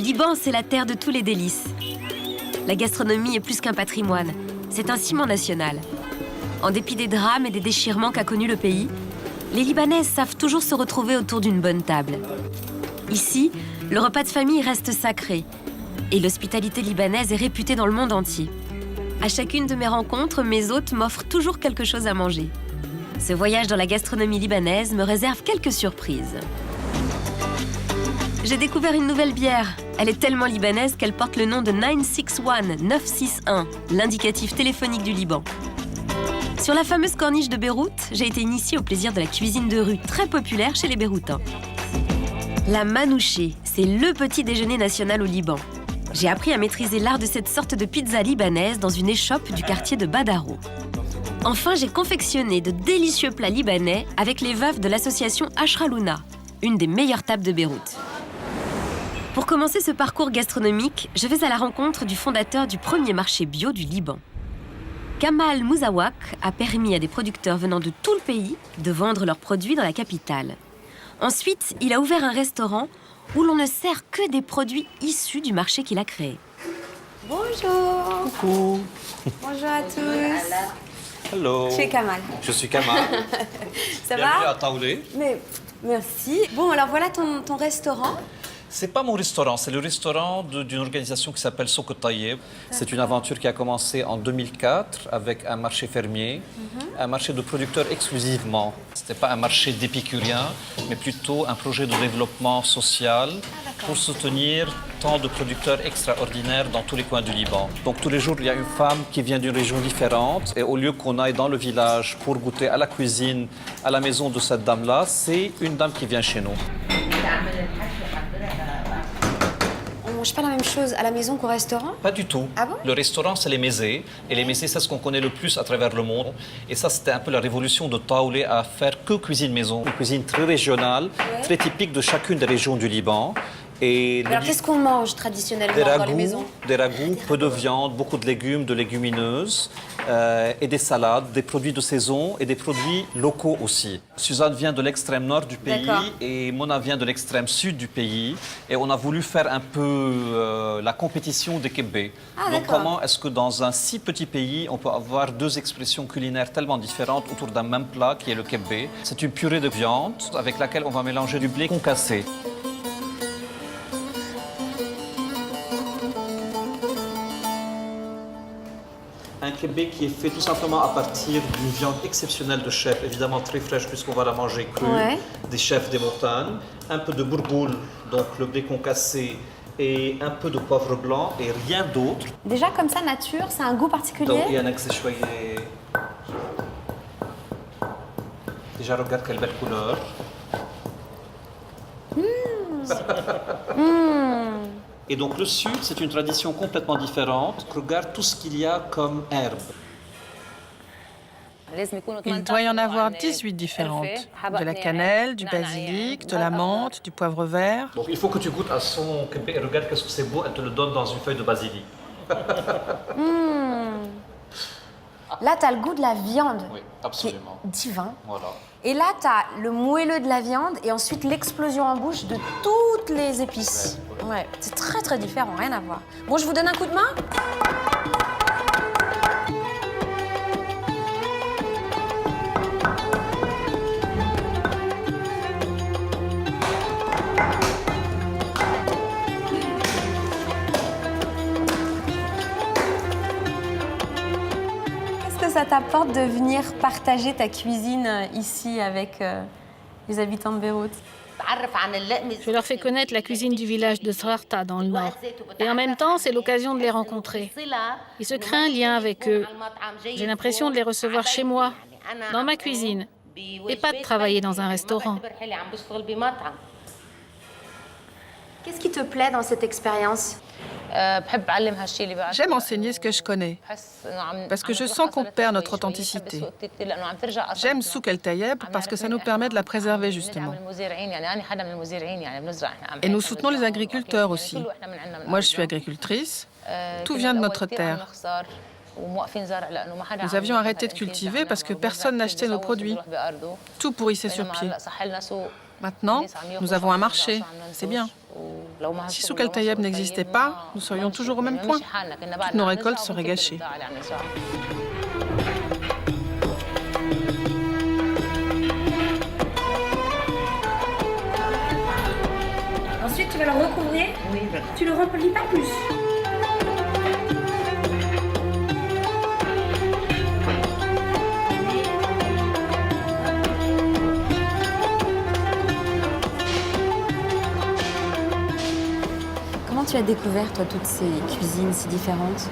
Liban, c'est la terre de tous les délices. La gastronomie est plus qu'un patrimoine, c'est un ciment national. En dépit des drames et des déchirements qu'a connus le pays, les Libanaises savent toujours se retrouver autour d'une bonne table. Ici, le repas de famille reste sacré et l'hospitalité libanaise est réputée dans le monde entier. À chacune de mes rencontres, mes hôtes m'offrent toujours quelque chose à manger. Ce voyage dans la gastronomie libanaise me réserve quelques surprises. J'ai découvert une nouvelle bière. Elle est tellement libanaise qu'elle porte le nom de 961, l'indicatif téléphonique du Liban. Sur la fameuse corniche de Beyrouth, j'ai été initiée au plaisir de la cuisine de rue, très populaire chez les Beyrouthins. La manouché, c'est le petit déjeuner national au Liban. J'ai appris à maîtriser l'art de cette sorte de pizza libanaise dans une échoppe du quartier de Badaro. Enfin, j'ai confectionné de délicieux plats libanais avec les veuves de l'association Ashralouna, une des meilleures tables de Beyrouth. Pour commencer ce parcours gastronomique, je vais à la rencontre du fondateur du premier marché bio du Liban. Kamal Mouzawak a permis à des producteurs venant de tout le pays de vendre leurs produits dans la capitale. Ensuite, il a ouvert un restaurant où l'on ne sert que des produits issus du marché qu'il a créé. Bonjour. Coucou. Bonjour à tous. Hello. Je suis Kamal. Je suis Kamal. Ça Bienvenue va? à Taoulé. Mais merci. Bon, alors voilà ton restaurant. C'est pas mon restaurant, c'est le restaurant d'une organisation qui s'appelle Soko Taïeb. C'est une aventure qui a commencé en 2004 avec un marché fermier, un marché de producteurs exclusivement. C'était pas un marché d'épicuriens, mais plutôt un projet de développement social pour soutenir tant de producteurs extraordinaires dans tous les coins du Liban. Donc tous les jours, il y a une femme qui vient d'une région différente et au lieu qu'on aille dans le village pour goûter à la cuisine, à la maison de cette dame-là, c'est une dame qui vient chez nous. On mange pas la même chose à la maison qu'au restaurant? Pas du tout. Ah bon? Le restaurant, c'est les mésés. Et les mésés, c'est ce qu'on connaît le plus à travers le monde. Et ça, c'était un peu la révolution de Taoulé à faire que cuisine maison. Une cuisine très régionale, très typique de chacune des régions du Liban. Et Alors qu'est-ce qu'on mange traditionnellement dans les maisons? Des ragoûts, peu de viande, beaucoup de légumes, de légumineuses et des salades, des produits de saison et des produits locaux aussi. Suzanne vient de l'extrême nord du pays et Mona vient de l'extrême sud du pays. Et on a voulu faire un peu la compétition des Kébé. Donc comment est-ce que dans un si petit pays, on peut avoir deux expressions culinaires tellement différentes autour d'un même plat qui est le Kébé? C'est une purée de viande avec laquelle on va mélanger du blé concassé. Un kébé qui est fait tout simplement à partir d'une viande exceptionnelle de chef, évidemment très fraîche puisqu'on va la manger crue, des chefs des montagnes, un peu de bourboule, donc le blé concassé, et un peu de poivre blanc et rien d'autre. Déjà comme ça, nature, c'est un goût particulier? Donc il y a un accès choyé. Déjà regarde quelle belle couleur. Et donc le sud, c'est une tradition complètement différente. Regarde tout ce qu'il y a comme herbe. Il doit y en avoir 18 différentes. De la cannelle, du basilic, de la menthe, du poivre vert. Donc il faut que tu goûtes à son kébé et regarde qu'est-ce que c'est beau, elle te le donne dans une feuille de basilic. Là, tu as le goût de la viande. Oui, absolument. Qui est divin. Voilà. Et là, tu as le moelleux de la viande et ensuite l'explosion en bouche de toutes les épices. Ouais, c'est très très différent, rien à voir. Bon, je vous donne un coup de main? Qu'est-ce que ça t'apporte de venir partager ta cuisine ici avec les habitants de Beyrouth? Je leur fais connaître la cuisine du village de Srarta dans le nord. Et en même temps, c'est l'occasion de les rencontrer. Il se crée un lien avec eux. J'ai l'impression de les recevoir chez moi, dans ma cuisine, et pas de travailler dans un restaurant. Qu'est-ce qui te plaît dans cette expérience? J'aime enseigner ce que je connais, parce que je sens qu'on perd notre authenticité. J'aime Souk El Taïeb parce que ça nous permet de la préserver, justement. Et nous soutenons les agriculteurs aussi. Moi, je suis agricultrice. Tout vient de notre terre. Nous avions arrêté de cultiver parce que personne n'achetait nos produits. Tout pourrissait sur pied. Maintenant, nous avons un marché. C'est bien. Si Souk El-Tayeb n'existait pas, nous serions toujours au même point. Toutes nos récoltes seraient gâchées. Ensuite, tu vas le recouvrir. Oui. Tu le remplis pas plus. Comment tu as découvert, toi, toutes ces cuisines si différentes?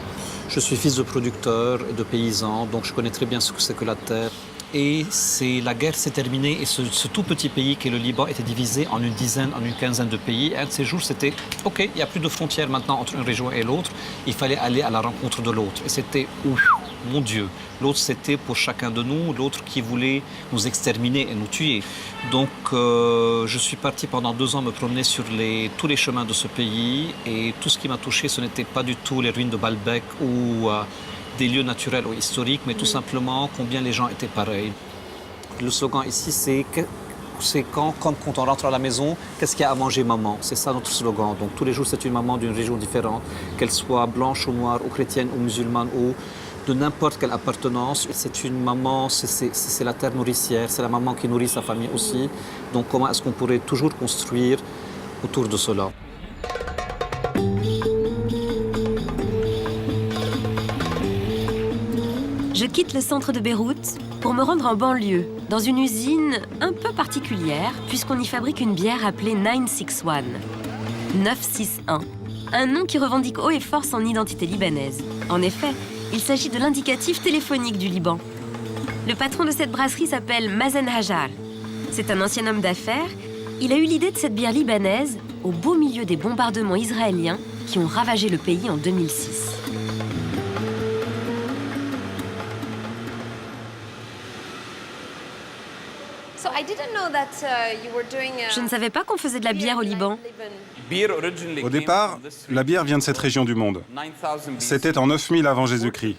Je suis fils de producteur et de paysan, donc je connais très bien ce que c'est que la terre. Et la guerre s'est terminée et ce tout petit pays qu'est le Liban était divisé en une quinzaine de pays. Et un de ces jours, c'était « OK, il n'y a plus de frontières maintenant entre une région et l'autre. Il fallait aller à la rencontre de l'autre. » Et c'était « Ouf, mon Dieu !» L'autre, c'était pour chacun de nous, l'autre qui voulait nous exterminer et nous tuer. Donc, je suis parti pendant 2 ans me promener sur tous les chemins de ce pays. Et tout ce qui m'a touché, ce n'était pas du tout les ruines de Baalbek ou des lieux naturels ou historiques, mais tout simplement combien les gens étaient pareils. Le slogan ici, c'est quand on rentre à la maison, qu'est-ce qu'il y a à manger maman? C'est ça notre slogan. Donc tous les jours, c'est une maman d'une région différente, qu'elle soit blanche ou noire, ou chrétienne ou musulmane, ou de n'importe quelle appartenance. C'est une maman, c'est la terre nourricière, c'est la maman qui nourrit sa famille aussi. Donc comment est-ce qu'on pourrait toujours construire autour de cela? Je quitte le centre de Beyrouth pour me rendre en banlieue, dans une usine un peu particulière, puisqu'on y fabrique une bière appelée 961. 961. Un nom qui revendique haut et fort son identité libanaise. En effet, il s'agit de l'indicatif téléphonique du Liban. Le patron de cette brasserie s'appelle Mazen Hajar. C'est un ancien homme d'affaires. Il a eu l'idée de cette bière libanaise au beau milieu des bombardements israéliens qui ont ravagé le pays en 2006. Je ne savais pas qu'on faisait de la bière au Liban. Au départ, la bière vient de cette région du monde. C'était en 9000 avant Jésus-Christ.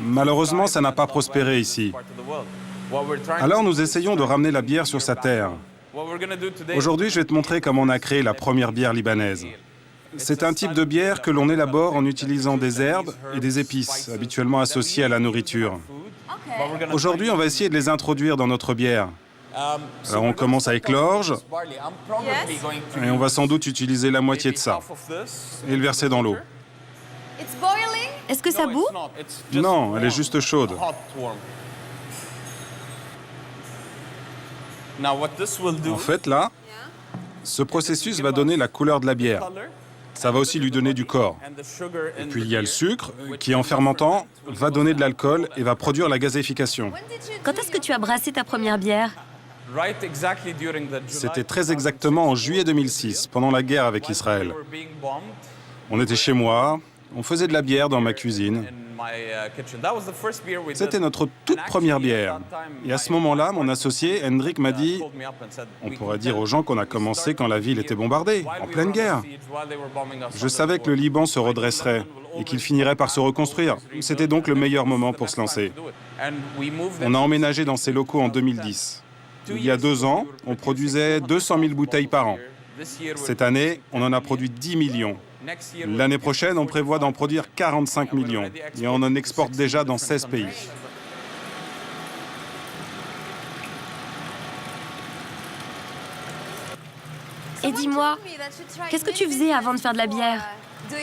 Malheureusement, ça n'a pas prospéré ici. Alors nous essayons de ramener la bière sur sa terre. Aujourd'hui, je vais te montrer comment on a créé la première bière libanaise. C'est un type de bière que l'on élabore en utilisant des herbes et des épices, habituellement associées à la nourriture. Aujourd'hui, on va essayer de les introduire dans notre bière. Alors on commence avec l'orge, et on va sans doute utiliser la moitié de ça, et le verser dans l'eau. Est-ce que ça bout? Non, elle est juste chaude. En fait, là, ce processus va donner la couleur de la bière. Ça va aussi lui donner du corps. Et puis il y a le sucre, qui en fermentant, va donner de l'alcool et va produire la gazéification. Quand est-ce que tu as brassé ta première bière? C'était très exactement en juillet 2006, pendant la guerre avec Israël. On était chez moi, on faisait de la bière dans ma cuisine. C'était notre toute première bière. Et à ce moment-là, mon associé, Hendrik, m'a dit « On pourrait dire aux gens qu'on a commencé quand la ville était bombardée, en pleine guerre. » Je savais que le Liban se redresserait et qu'il finirait par se reconstruire. C'était donc le meilleur moment pour se lancer. On a emménagé dans ces locaux en 2010. Il y a 2 ans, on produisait 200 000 bouteilles par an. Cette année, on en a produit 10 millions. L'année prochaine, on prévoit d'en produire 45 millions. Et on en exporte déjà dans 16 pays. Et dis-moi, qu'est-ce que tu faisais avant de faire de la bière?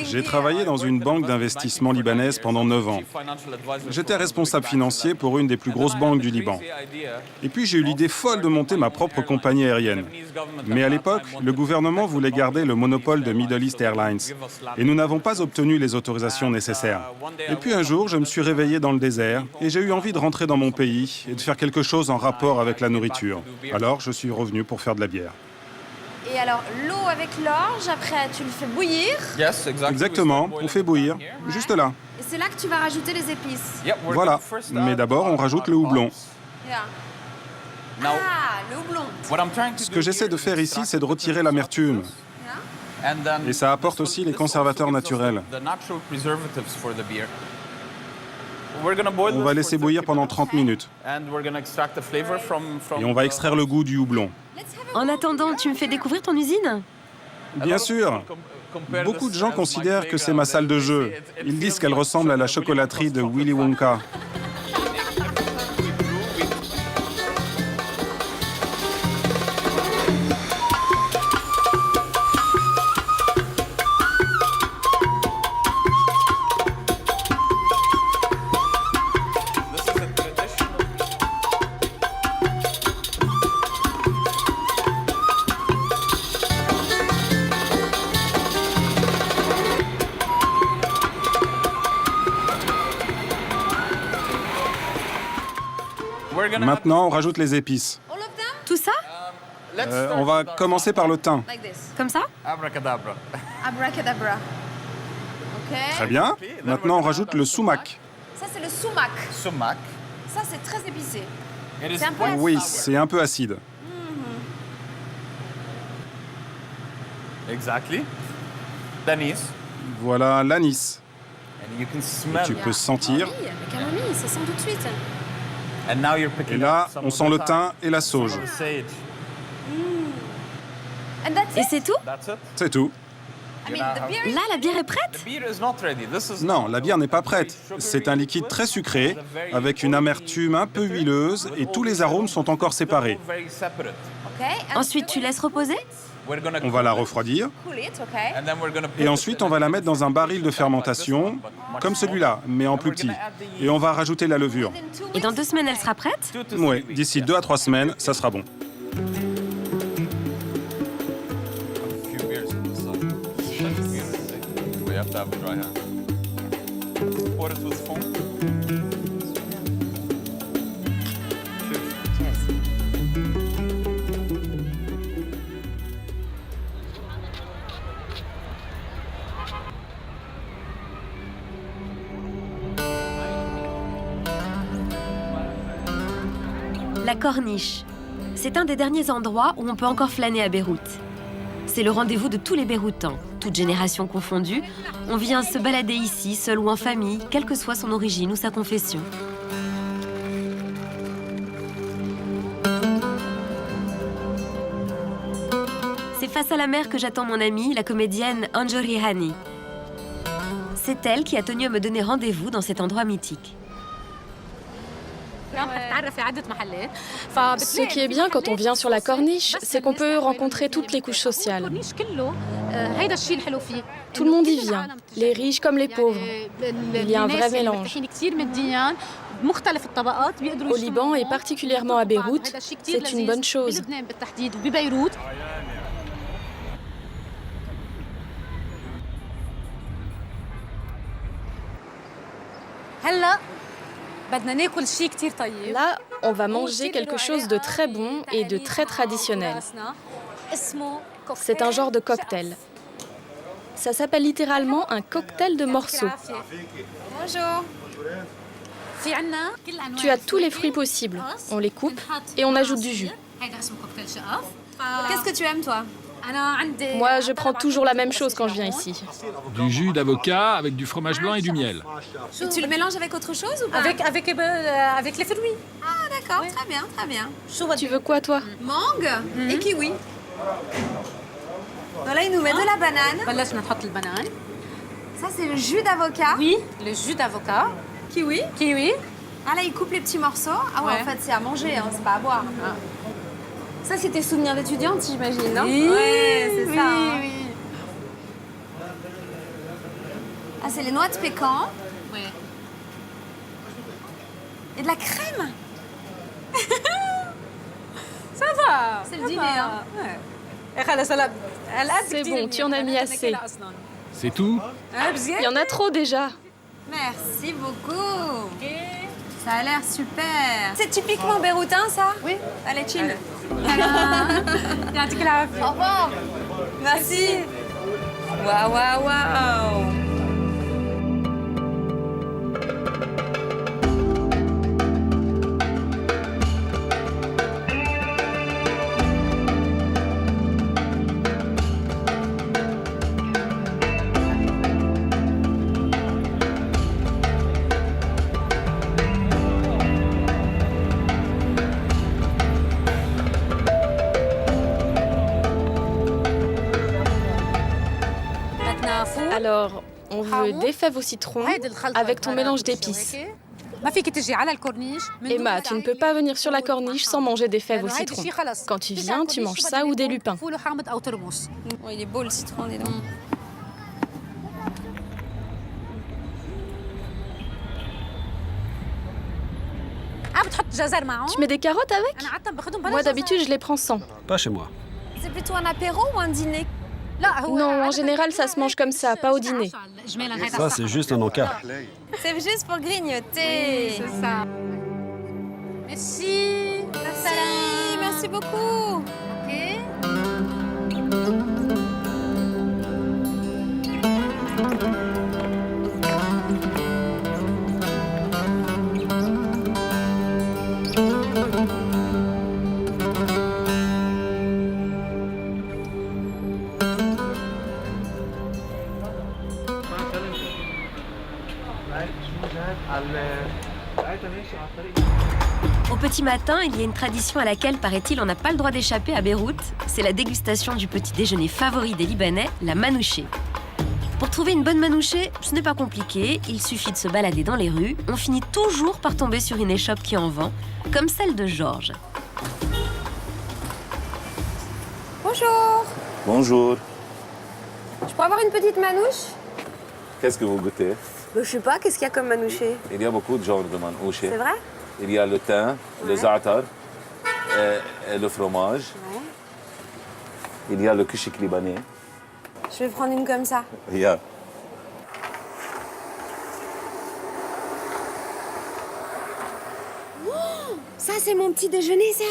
J'ai travaillé dans une banque d'investissement libanaise pendant 9 ans. J'étais responsable financier pour une des plus grosses banques du Liban. Et puis j'ai eu l'idée folle de monter ma propre compagnie aérienne. Mais à l'époque, le gouvernement voulait garder le monopole de Middle East Airlines. Et nous n'avons pas obtenu les autorisations nécessaires. Et puis un jour, je me suis réveillé dans le désert et j'ai eu envie de rentrer dans mon pays et de faire quelque chose en rapport avec la nourriture. Alors je suis revenu pour faire de la bière. Et alors, l'eau avec l'orge, après, tu le fais bouillir. Exactement, on fait bouillir, juste là. Et c'est là que tu vas rajouter les épices. Voilà, mais d'abord, on rajoute le houblon. Ah, le houblon. Ce que j'essaie de faire ici, c'est de retirer l'amertume. Et ça apporte aussi les conservateurs naturels. On va laisser bouillir pendant 30 minutes. Et on va extraire le goût du houblon. En attendant, tu me fais découvrir ton usine? Bien sûr. Beaucoup de gens considèrent que c'est ma salle de jeu. Ils disent qu'elle ressemble à la chocolaterie de Willy Wonka. Maintenant, on rajoute les épices. Tout ça? On va commencer par le thym. Comme ça? Abracadabra. Ok. Très bien. Maintenant, on rajoute le sumac. Ça, c'est le sumac. Sumac. Ça, c'est très épicé. C'est un peu acide. Oui, c'est un peu acide. Exactly. L'anis. Voilà l'anis. And you can Et smell tu peux sentir. Oui, la camomille, ça sent tout de suite. And now you're picking Et là, up some on of sent the le thyme, thym et la sauge. the sage. And that's Et it. c'est tout? That's it. C'est tout. I mean, the beer is... Là, la bière est prête? The beer is not ready. This is Non, la bière n'est pas prête. C'est un liquide très sucré, avec une amertume un peu huileuse, et tous les arômes sont encore séparés. very separate. Okay. And Ensuite, tu laisses reposer? We're gonna On va la refroidir, cool it, okay. and then we're gonna put et ensuite on va la mettre dans un baril de fermentation, comme celui-là, mais en plus petit. Et on va rajouter la levure. Within 2 Et weeks, dans 2 semaines, elle sera prête? Oui, d'ici 2 à 3 semaines, ça sera bon. few beers in the sun. We have to have a dry hand. Pour it with foam. La Corniche. C'est un des derniers endroits où on peut encore flâner à Beyrouth. C'est le rendez-vous de tous les Beyrouthans, toutes générations confondues. On vient se balader ici, seul ou en famille, quelle que soit son origine ou sa confession. C'est face à la mer que j'attends mon amie, la comédienne Anjori Hani. C'est elle qui a tenu à me donner rendez-vous dans cet endroit mythique. Ce qui est bien quand on vient sur la corniche, c'est qu'on peut rencontrer toutes les couches sociales. Tout le monde y vient, les riches comme les pauvres. Il y a un vrai mélange. Au Liban et particulièrement à Beyrouth, c'est une bonne chose. Là, on va manger quelque chose de très bon et de très traditionnel. C'est un genre de cocktail. Ça s'appelle littéralement un cocktail de morceaux. Bonjour. Tu as tous les fruits possibles. On les coupe et on ajoute du jus. Qu'est-ce que tu aimes, toi? Moi, je prends toujours la même chose quand je viens ici. Du jus d'avocat avec du fromage blanc et du miel. Et tu le mélanges avec autre chose ou pas? Avec les fruits. Ah, d'accord, très bien, très bien. Tu veux quoi, toi? Mangue et kiwi. Voilà, il nous met de la banane. Ça, c'est le jus d'avocat. Oui, le jus d'avocat. Kiwi. Kiwi. Ah, là, il coupe les petits morceaux. Ah ouais, Ouais. en fait, c'est à manger, hein, c'est pas à boire. Ça, c'est tes souvenirs d'étudiante, j'imagine, non? Oui, Ouais, c'est oui, ça. hein. oui. Ah, c'est les noix de pécan Oui. et de la crème. Ça va. C'est le dîner, hein. C'est bon, tu en as mis assez. C'est tout? Il y en a trop déjà. Merci beaucoup. Ça a l'air super. C'est typiquement béroutin, ça? Oui. Allez, chill. Au revoir. Merci. Waouh, waouh, waouh. Alors, on veut des fèves au citron avec ton mélange d'épices. Emma, tu ne peux pas venir sur la corniche sans manger des fèves au citron. Quand tu viens, tu manges ça ou des lupins. Oh, il est beau le citron, dis donc. Tu mets des carottes avec? Moi, d'habitude, je les prends sans. Pas chez moi. C'est plutôt un apéro ou un dîner? Non, en général, ça se mange comme ça, pas au dîner. Ça, c'est juste un encart. C'est juste pour grignoter. C'est ça. Merci. Merci beaucoup. Au petit matin, il y a une tradition à laquelle, paraît-il, on n'a pas le droit d'échapper à Beyrouth. C'est la dégustation du petit déjeuner favori des Libanais, la manouché. Pour trouver une bonne manouché, ce n'est pas compliqué, il suffit de se balader dans les rues. On finit toujours par tomber sur une échoppe qui en vend, comme celle de Georges. Bonjour. Bonjour. Je pourrais avoir une petite manouche? Qu'est-ce que vous goûtez? Je sais pas, qu'est-ce qu'il y a comme manouché? Il y a beaucoup de genres de manouche. C'est vrai? Il y a le thym, le za'atar, et le fromage. Ouais. Il y a le kushik libanais. Je vais prendre une comme ça. Yeah. Ça, c'est mon petit déjeuner, ça?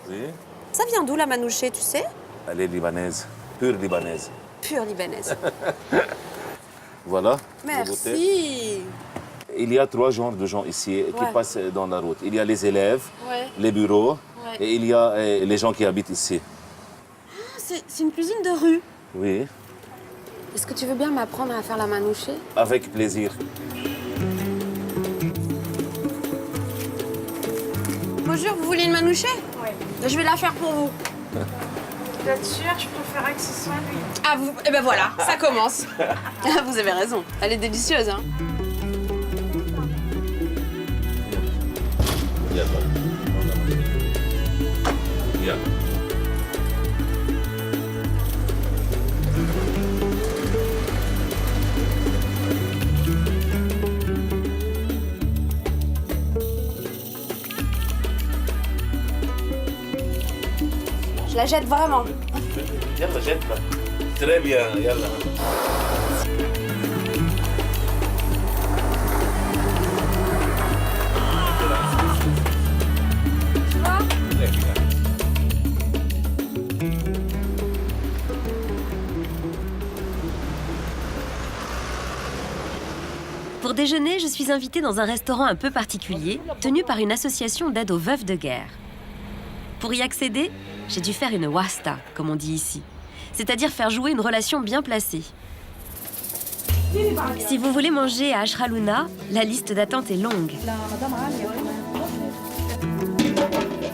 Oui. Ça vient d'où, la manouché, tu sais? Elle est libanaise, pure libanaise. Pure libanaise. Voilà. Merci. Il y a 3 genres de gens ici qui passent dans la route. Il y a les élèves, Ouais. les bureaux, Ouais. et il y a les gens qui habitent ici. C'est une cuisine de rue. Oui, Est-ce que tu veux bien m'apprendre à faire la manouché? avec plaisir. Bonjour, vous voulez une manouché? Oui. Je vais la faire pour vous. Vous êtes sûr? Je préférais que ce soit lui. Ah, vous... Eh ben voilà, ça commence. Vous avez raison, elle est délicieuse, hein. Yeah. Je la jette vraiment. Yalla, jette-la. Très bien, yalla. Pour déjeuner, je suis invitée dans un restaurant un peu particulier, tenu par une association d'aide aux veuves de guerre. Pour y accéder, j'ai dû faire une wasta, comme on dit ici, c'est-à-dire faire jouer une relation bien placée. Si vous voulez manger à Ashralouna, la liste d'attente est longue.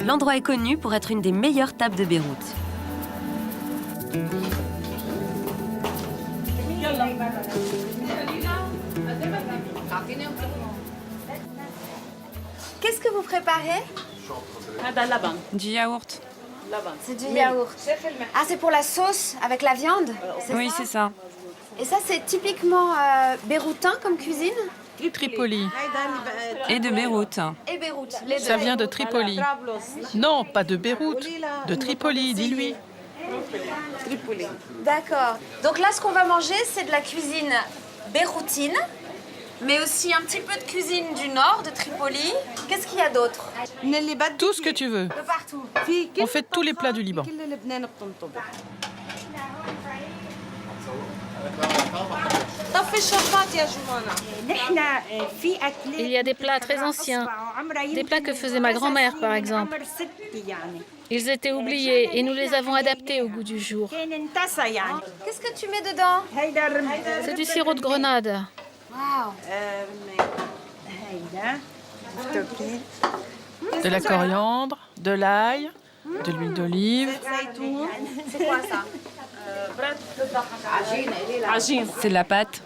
L'endroit est connu pour être une des meilleures tables de Beyrouth. Qu'est-ce que vous préparez? Du yaourt. C'est du yaourt. Ah, c'est pour la sauce avec la viande? Oui, c'est ça. Et ça, c'est typiquement béroutin comme cuisine? Tripoli. Et de Beyrouth. Et Beyrouth, les deux. Ça vient de Tripoli. Non, pas de Beyrouth. De Tripoli, dis-lui. D'accord. Donc là, ce qu'on va manger, c'est de la cuisine beyroutine, mais aussi un petit peu de cuisine du nord, de Tripoli. Qu'est-ce qu'il y a d'autre? Tout ce que tu veux. De partout. On fait tous les plats du Liban. Il y a des plats très anciens, des plats que faisait ma grand-mère par exemple. Ils étaient oubliés et nous les avons adaptés au goût du jour. Qu'est-ce que tu mets dedans? C'est du sirop de grenade. Waouh. De la coriandre, de l'ail, de l'huile d'olive. C'est quoi ça? C'est de la pâte.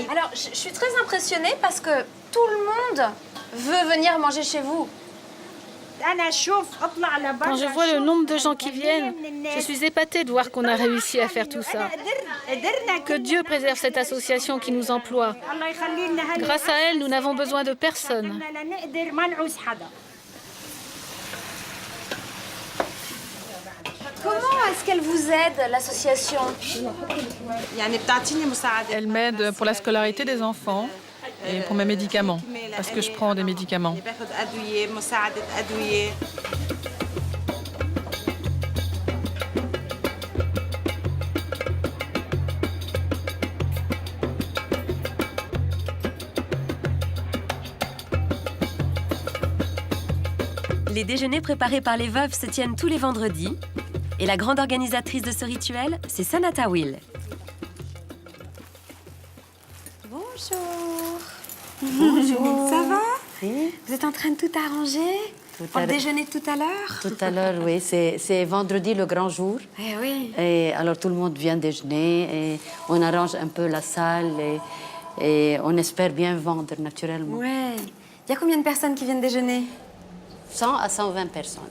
Alors, je suis très impressionnée parce que tout le monde veut venir manger chez vous. Quand je vois le nombre de gens qui viennent, je suis épatée de voir qu'on a réussi à faire tout ça. Que Dieu préserve cette association qui nous emploie. Grâce à elle, nous n'avons besoin de personne. Comment est-ce qu'elle vous aide, l'association? Elle m'aide pour la scolarité des enfants et pour mes médicaments, parce que je prends des médicaments. Les déjeuners préparés par les veuves se tiennent tous les vendredis. Et la grande organisatrice de ce rituel, c'est Sanata Will. Bonjour. Bonjour. Ça va? Oui. Vous êtes en train de tout arranger? Pour le déjeuner tout à l'heure? Tout à l'heure, oui. C'est vendredi, le grand jour. Eh oui. Et alors, tout le monde vient déjeuner et on arrange un peu la salle et on espère bien vendre, naturellement. Ouais. Il y a combien de personnes qui viennent déjeuner? 100 à 120 personnes.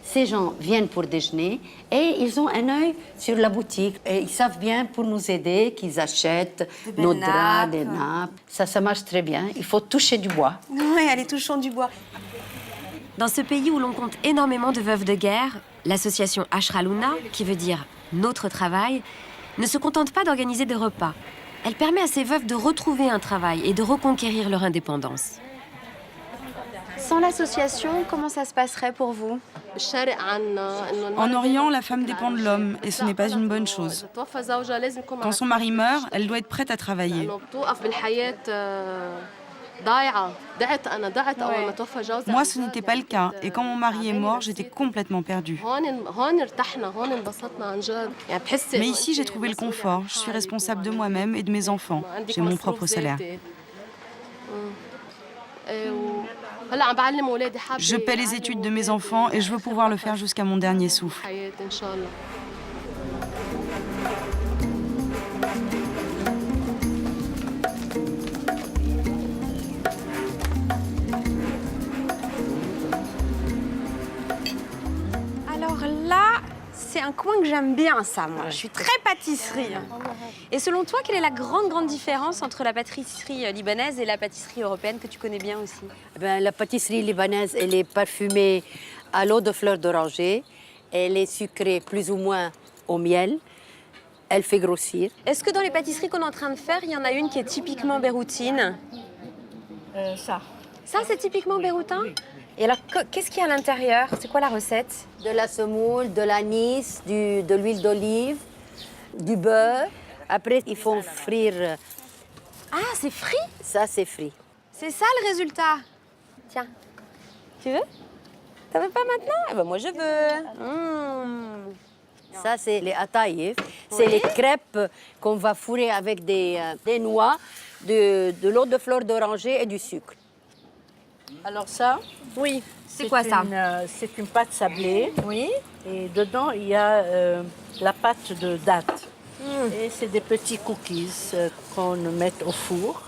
Ces gens viennent pour déjeuner et ils ont un œil sur la boutique. Et ils savent bien pour nous aider qu'ils achètent nos draps, des nappes. Ça marche très bien. Il faut toucher du bois. Oui, allez, touchons du bois. Dans ce pays où l'on compte énormément de veuves de guerre, l'association Ashraluna, qui veut dire « notre travail », ne se contente pas d'organiser des repas. Elle permet à ces veuves de retrouver un travail et de reconquérir leur indépendance. Sans l'association, comment ça se passerait pour vous? En Orient, la femme dépend de l'homme et ce n'est pas une bonne chose. Quand son mari meurt, elle doit être prête à travailler. Moi, ce n'était pas le cas et quand mon mari est mort, j'étais complètement perdue. Mais ici, j'ai trouvé le confort. Je suis responsable de moi-même et de mes enfants. J'ai mon propre salaire. Je paie les études de mes enfants et je veux pouvoir le faire jusqu'à mon dernier souffle. Alors là, c'est un coin que j'aime bien, ça, moi. Je suis très pâtisserie. Et selon toi, quelle est la grande différence entre la pâtisserie libanaise et la pâtisserie européenne que tu connais bien aussi? La pâtisserie libanaise, elle est parfumée à l'eau de fleurs d'oranger. Elle est sucrée plus ou moins au miel. Elle fait grossir. Est-ce que dans les pâtisseries qu'on est en train de faire, il y en a une qui est typiquement béroutine? Ça. Ça, c'est typiquement béroutin? Et alors, qu'est-ce qu'il y a à l'intérieur? C'est quoi la recette? De la semoule, de l'anis, de l'huile d'olive, du beurre. Après, il faut frire. Ah, c'est frit? Ça, c'est frit. C'est ça le résultat? Tiens, tu veux? T'en veux pas maintenant? Eh ben moi, je veux. Ça, c'est les ataïef. C'est les crêpes qu'on va fourrer avec des noix, de l'eau de fleur d'oranger et du sucre. Alors ça, oui, c'est quoi ça? C'est une pâte sablée. Oui. Et dedans, il y a la pâte de date. Et c'est des petits cookies qu'on met au four.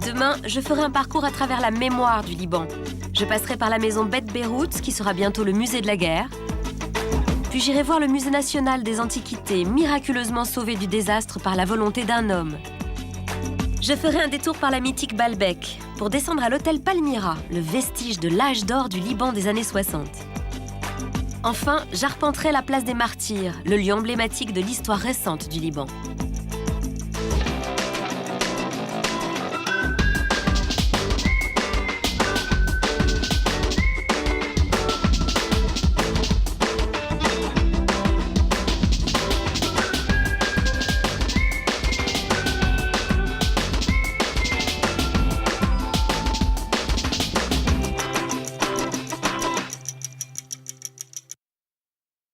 Demain, je ferai un parcours à travers la mémoire du Liban. Je passerai par la maison Beth Beyrouth, qui sera bientôt le musée de la guerre. Puis j'irai voir le musée national des antiquités, miraculeusement sauvé du désastre par la volonté d'un homme. Je ferai un détour par la mythique Baalbek, pour descendre à l'hôtel Palmyra, le vestige de l'âge d'or du Liban des années 60. Enfin, j'arpenterai la place des Martyrs, le lieu emblématique de l'histoire récente du Liban.